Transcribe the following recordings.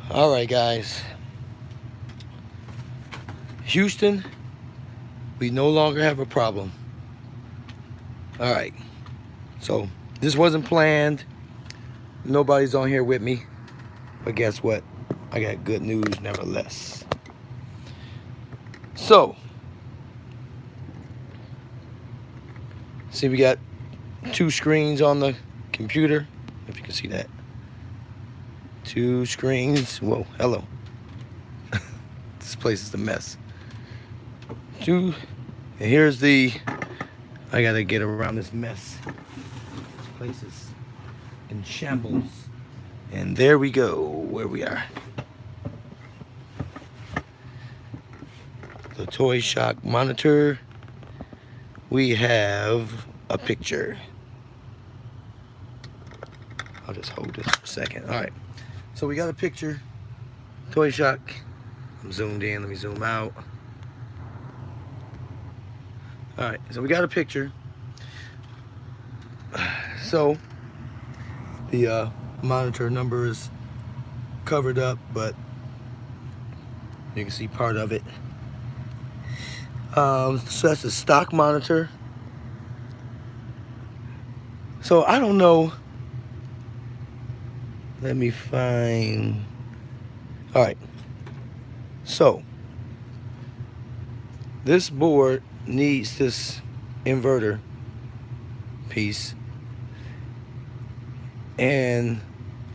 All right, guys. Houston, we no longer have a problem. All right. So this wasn't planned. Nobody's on here with me. But guess what? I got good news nevertheless. So, see, we got two screens on the computer. If you can see that. Two screens. Whoa, hello. This place is a mess. And here's the, I gotta get around this mess. This place is in shambles. And there we go, where we are. The Toyshock Monitor. We have a picture. I'll just hold this for a second. All right, so we got a picture. Toyshock. I'm zoomed in, let me zoom out. All right, so we got a picture. So the monitor number is covered up, but you can see part of it. So that's a stock monitor. So I don't know. Let me find. All right. So this board needs this inverter piece, and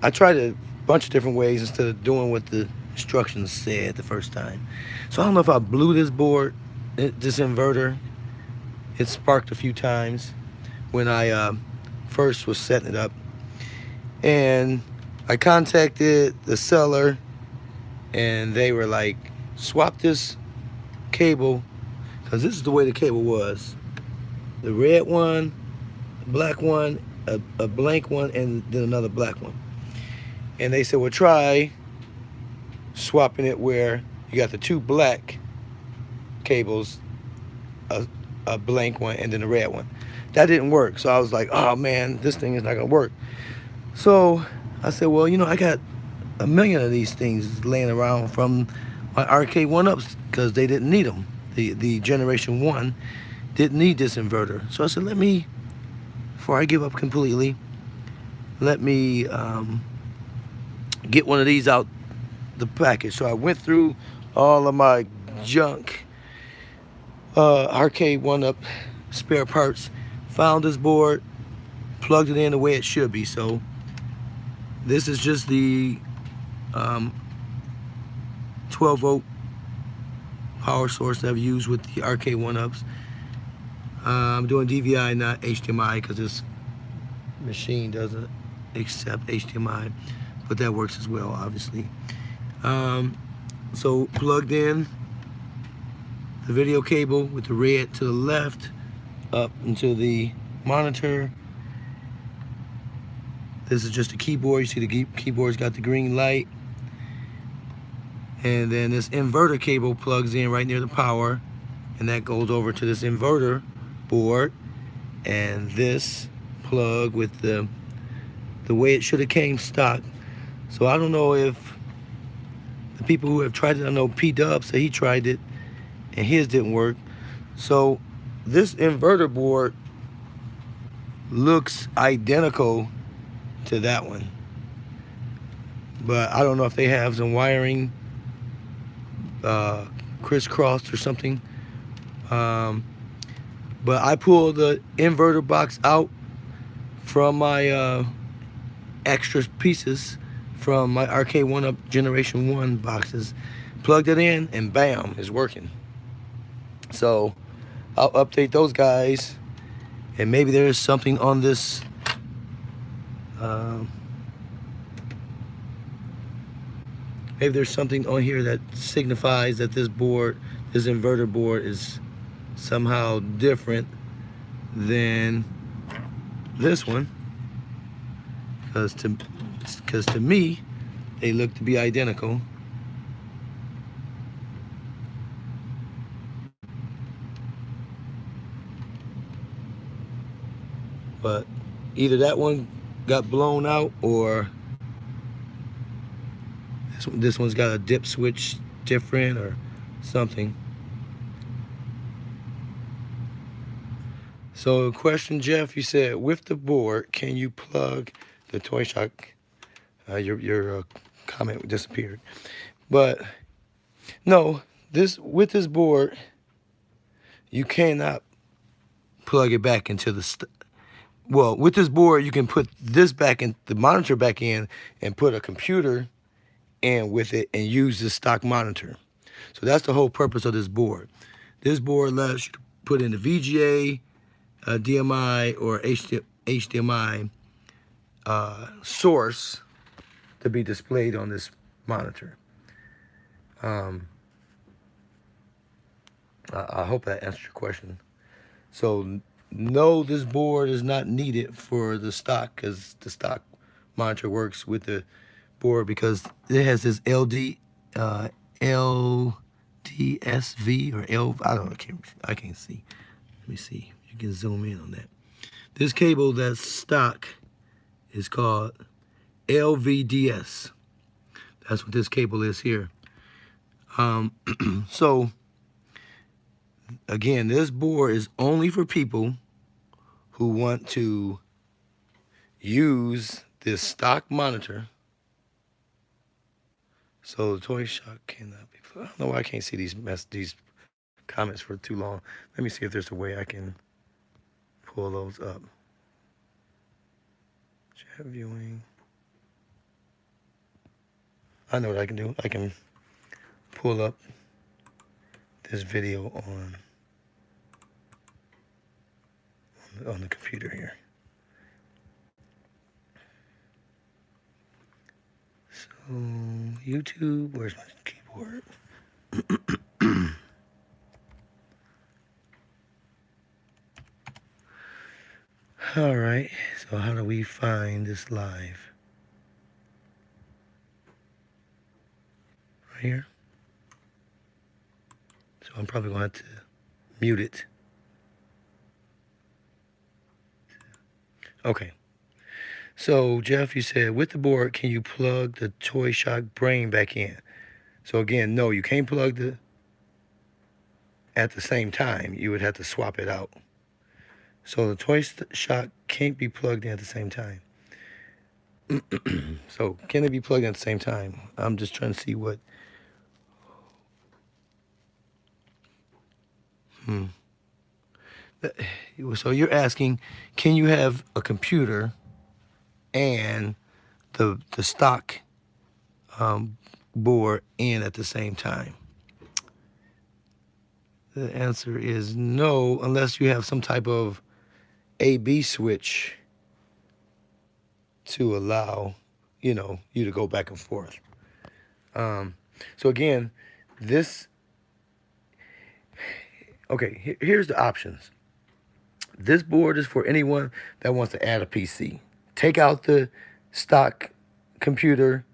I tried a bunch of different ways instead of doing what the instructions said the first time. So I don't know if I blew this board, this inverter. It sparked a few times when I first was setting it up, and I contacted the seller, and they were like, swap this cable, because this is the way the cable was. The red one, black one, a blank one, and then another black one. And they said, well, try swapping it where you got the two black cables, a blank one, and then a red one. That didn't work. So I was like, oh man, this thing is not gonna work. So I said, well, you know, I got a million of these things laying around from my arcade one-ups because they didn't need them. The generation 1 didn't need this inverter. So I said, let me, before I give up completely, let me get one of these out the package. So I went through all of my junk arcade one-up spare parts, found this board, plugged it in the way it should be. So this is just the 12 volt power source that I've used with the arcade one-ups. I'm doing DVI, not HDMI, because this machine doesn't accept HDMI, but that works as well, obviously. So plugged in the video cable with the red to the left up into the monitor. This is just a keyboard. You see the keyboard's got the green light. And then this inverter cable plugs in right near the power, and that goes over to this inverter board. And this plug with the way it should have came stock. So I don't know if the people who have tried it, I know P-Dub said he tried it and his didn't work. So this inverter board looks identical to that one, but I don't know if they have some wiring crisscrossed or something. But I pulled the inverter box out from my extra pieces from my arcade one-up generation 1 boxes, plugged it in, and bam, it's working. So I'll update those guys, and maybe there's something on this maybe there's something on here that signifies that this board, this inverter board, is somehow different than this one, because to me they look to be identical. But either that one got blown out or This one's got a dip switch different or something. So question, Jeff, you said with the board, can you plug the Toyshock? Your comment disappeared, but no, with this board, you cannot plug it back into the. Well, with this board, you can put this back in the monitor back in and put a computer in with it and use this stock monitor. So that's the whole purpose of this board. This board allows you to put in the VGA, DMI, or HDMI source to be displayed on this monitor. I hope that answers your question. So no, this board is not needed for the stock, because the stock monitor works with the board because it has this LDSV or L. I don't know. I can't see. Let me see. You can zoom in on that. This cable that's stock is called LVDS. That's what this cable is here. So again, this board is only for people who want to use this stock monitor. So the Toyshock cannot be. I don't know why I can't see these comments for too long. Let me see if there's a way I can pull those up. Chat viewing. I know what I can do. I can pull up this video on the computer here. So YouTube, where's my keyboard? All right, so how do we find this live? Right here. So I'm probably going to have to mute it. Okay. So Jeff, you said with the board, can you plug the Toyshock brain back in? So again, no, you can't plug the at the same time. You would have to swap it out. So the Toyshock can't be plugged in at the same time. So can it be plugged in at the same time? I'm just trying to see what. So you're asking, can you have a computer and the stock board in at the same time? The answer is no, unless you have some type of AB switch to allow, you to go back and forth. So again, here's the options. This board is for anyone that wants to add a PC. Take out the stock computer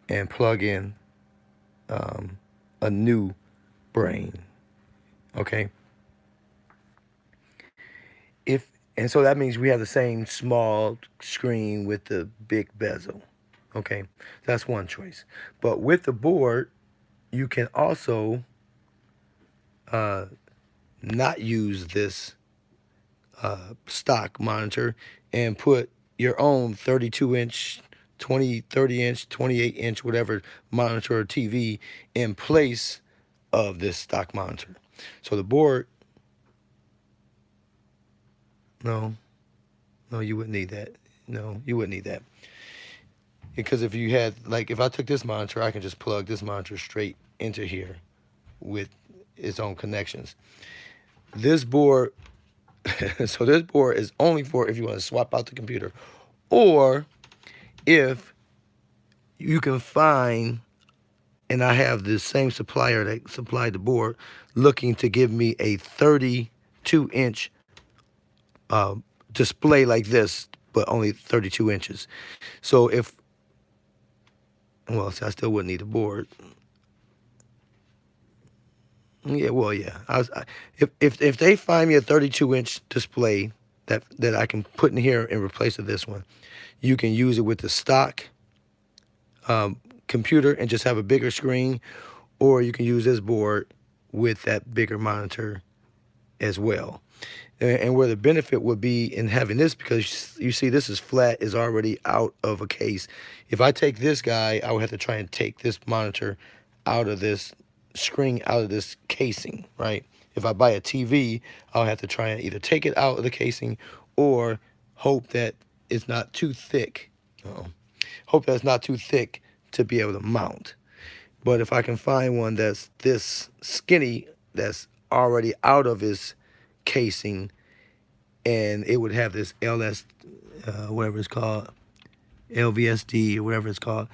and plug in a new brain. Okay. And so that means we have the same small screen with the big bezel. Okay, that's one choice. But with the board, you can also not use this stock monitor and put your own 32-inch, 30-inch, 28-inch, whatever monitor or TV in place of this stock monitor. So the board, no, you wouldn't need that. No, you wouldn't need that. Because if you had, if I took this monitor, I can just plug this monitor straight into here with its own connections. This board, so this board is only for if you want to swap out the computer, or if you can find, and I have the same supplier that supplied the board, looking to give me a 32-inch display like this, but only 32 inches. So see, I still wouldn't need a board. Yeah, well, yeah. If they find me a 32-inch display that I can put in here in replace of this one, you can use it with the stock computer and just have a bigger screen, or you can use this board with that bigger monitor as well. And where the benefit would be in having this, because you see this is flat, is already out of a case. If I take this guy, I would have to try and take this monitor out of this screen, out of this casing, right? If I buy a TV, I'll have to try and either take it out of the casing or hope that it's not too thick. Hope that it's not too thick to be able to mount. But if I can find one that's this skinny, that's already out of its casing, and it would have this LS, whatever it's called, LVSD or whatever it's called,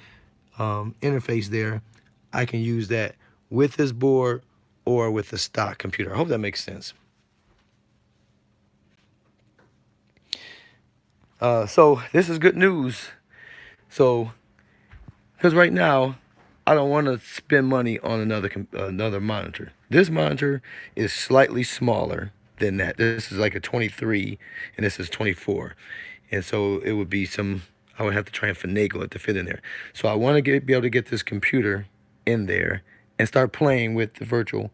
interface there, I can use that with this board or with the stock computer. I hope that makes sense. So this is good news. So, because right now, I don't want to spend money on another monitor. This monitor is slightly smaller than that. This is like a 23, and this is 24. And so it would be I would have to try and finagle it to fit in there. So I want to be able to get this computer in there and start playing with the virtual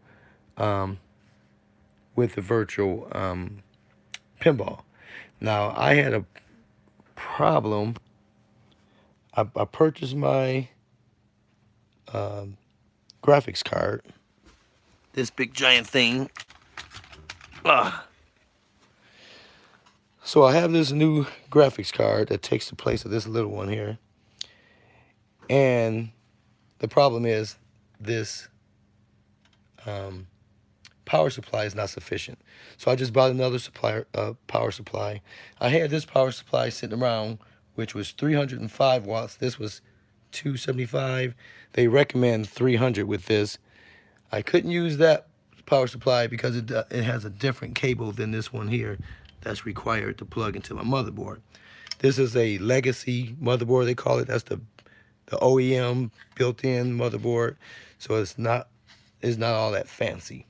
pinball. Now, I had a problem. I purchased my graphics card. This big giant thing. So I have this new graphics card that takes the place of this little one here. And the problem is this power supply is not sufficient. So I just bought another power supply. I had this power supply sitting around, which was 305 watts. This was 275. They recommend 300 with this. I couldn't use that power supply because it has a different cable than this one here that's required to plug into my motherboard. This is a legacy motherboard, they call it. That's the OEM built-in motherboard. So it's not all that fancy.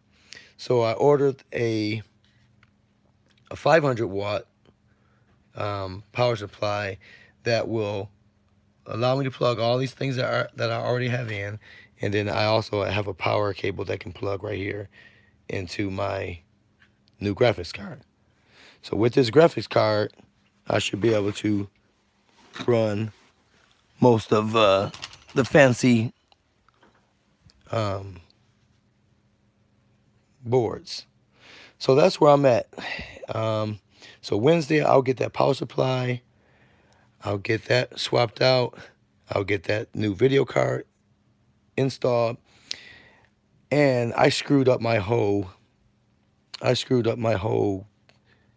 So I ordered a 500 watt power supply that will allow me to plug all these things that I already have in, and then I also have a power cable that can plug right here into my new graphics card. So with this graphics card, I should be able to run most of the fancy boards. So that's where I'm at. So Wednesday, I'll get that power supply. I'll get that swapped out. I'll get that new video card installed. And I screwed up my whole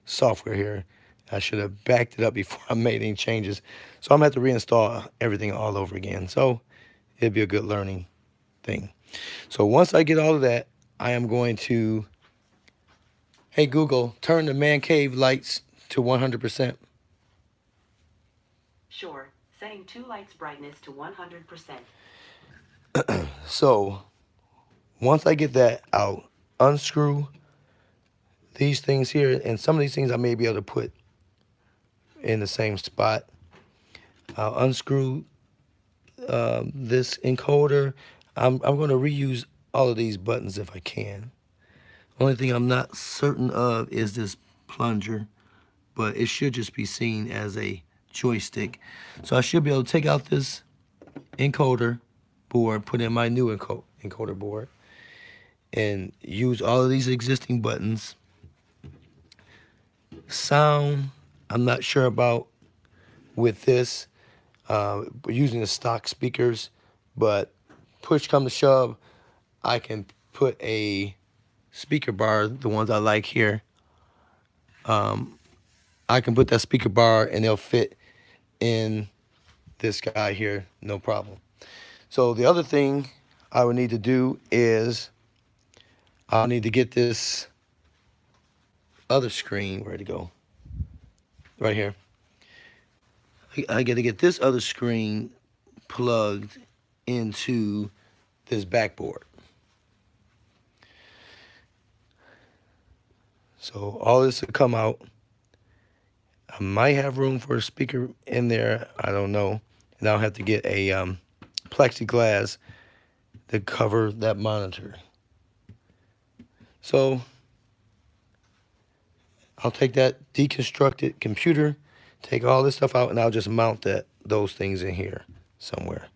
software here. I should have backed it up before I made any changes. So I'm going to have to reinstall everything all over again. So it'd be a good learning thing. So once I get all of that, I am going to, hey Google, turn the man cave lights to 100%. Sure. Setting 2 lights brightness to 100%. So once I get that out, unscrew these things here, and some of these things I may be able to put in the same spot. I'll unscrew this encoder. I'm going to reuse all of these buttons if I can. Only thing I'm not certain of is this plunger, but it should just be seen as a joystick. So I should be able to take out this encoder board, put in my new encoder board, and use all of these existing buttons. Sound, I'm not sure about with this, using the stock speakers, but push come to shove, I can put a speaker bar, the ones I like here. I can put that speaker bar and they'll fit in this guy here, no problem. So the other thing I would need to do is I'll need to get this other screen, where'd it go? Right here. I got to get this other screen plugged into this backboard. So all this will come out. I might have room for a speaker in there. I don't know. And I'll have to get a plexiglass to cover that monitor. So I'll take that deconstructed computer, take all this stuff out, and I'll just mount those things in here somewhere.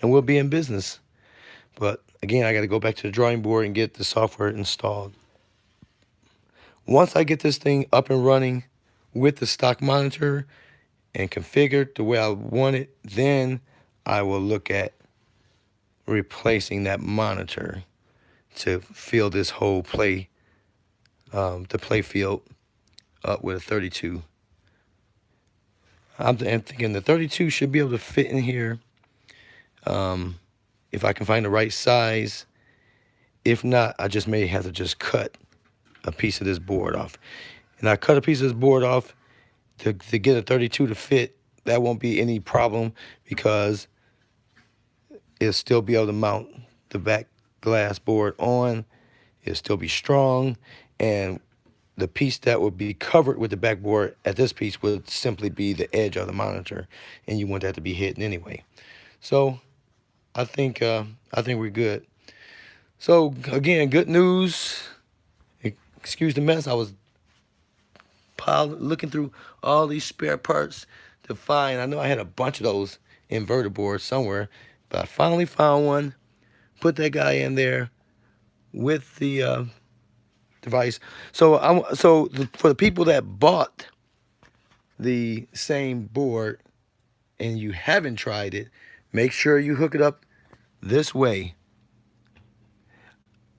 And we'll be in business. But again, I got to go back to the drawing board and get the software installed. Once I get this thing up and running with the stock monitor and configured the way I want it, then I will look at replacing that monitor to fill this whole the play field up with a 32. I'm thinking the 32 should be able to fit in here if I can find the right size. If not, I just may have to just cut a piece of this board off. And I cut a piece of this board off to get a 32 to fit. That won't be any problem because it'll still be able to mount the back glass board on. It'll still be strong, and the piece that would be covered with the backboard at this piece would simply be the edge of the monitor, and you want that to be hidden anyway. So I think we're good. So again, good news. Excuse the mess. I was looking through all these spare parts to find. I know I had a bunch of those inverter boards somewhere, but I finally found one. Put that guy in there with the device. So for the people that bought the same board and you haven't tried it, make sure you hook it up this way.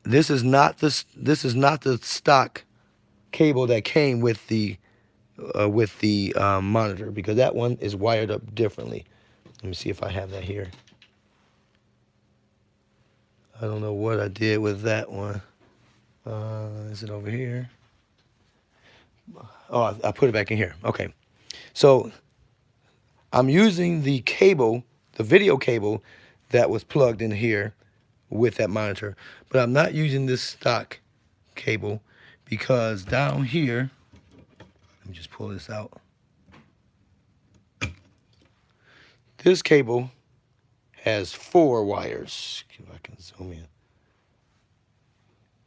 This is not the stock cable that came with the monitor, because that one is wired up differently. Let me see if I have that here. I don't know what I did with that one. Is it over here? Oh, I put it back in here. Okay. So I'm using the cable, the video cable that was plugged in here with that monitor, but I'm not using this stock cable because down here, let me just pull this out. This cable has 4 wires. If I can zoom in.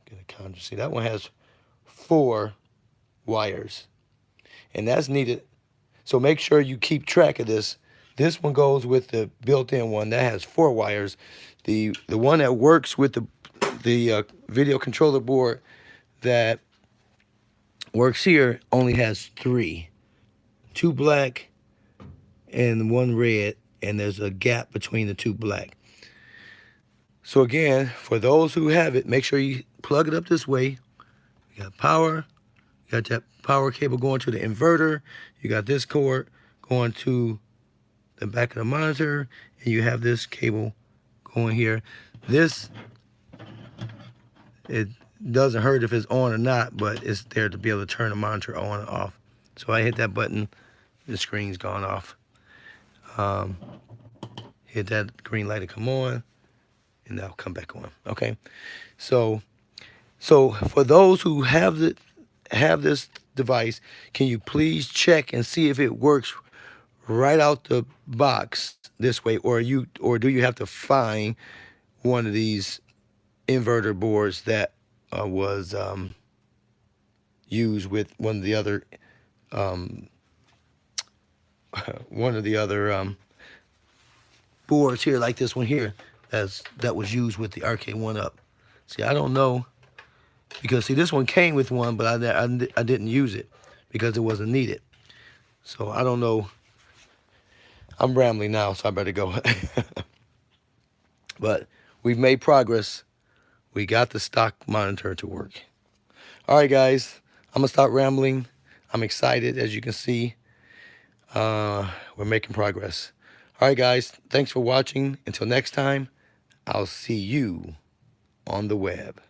Get a counter. See, that one has 4 wires, and that's needed. So make sure you keep track of this. This one goes with the built-in one that has 4 wires. The one that works with the video controller board that works here only has 3. 2 black and 1 red, and there's a gap between the 2 black. So again, for those who have it, make sure you plug it up this way. You got power. You got that power cable going to the inverter. You got this cord going to the back of the monitor, and you have this cable going here. This, it doesn't hurt if it's on or not, but it's there to be able to turn the monitor on and off. So I hit that button, the screen's gone off. Hit that green light to come on, and that'll come back on. Okay, so for those who have this device, can you please check and see if it works right out the box this way, or do you have to find one of these inverter boards that was used with one of the other boards here, like this one here, that was used with the RK1 Up. See, I don't know, because see, this one came with one, but I didn't use it because it wasn't needed. So I don't know. I'm rambling now, so I better go. But we've made progress. We got the stock monitor to work. All right, guys, I'm gonna stop rambling. I'm excited, as you can see. We're making progress. All right, guys, thanks for watching. Until next time, I'll see you on the web.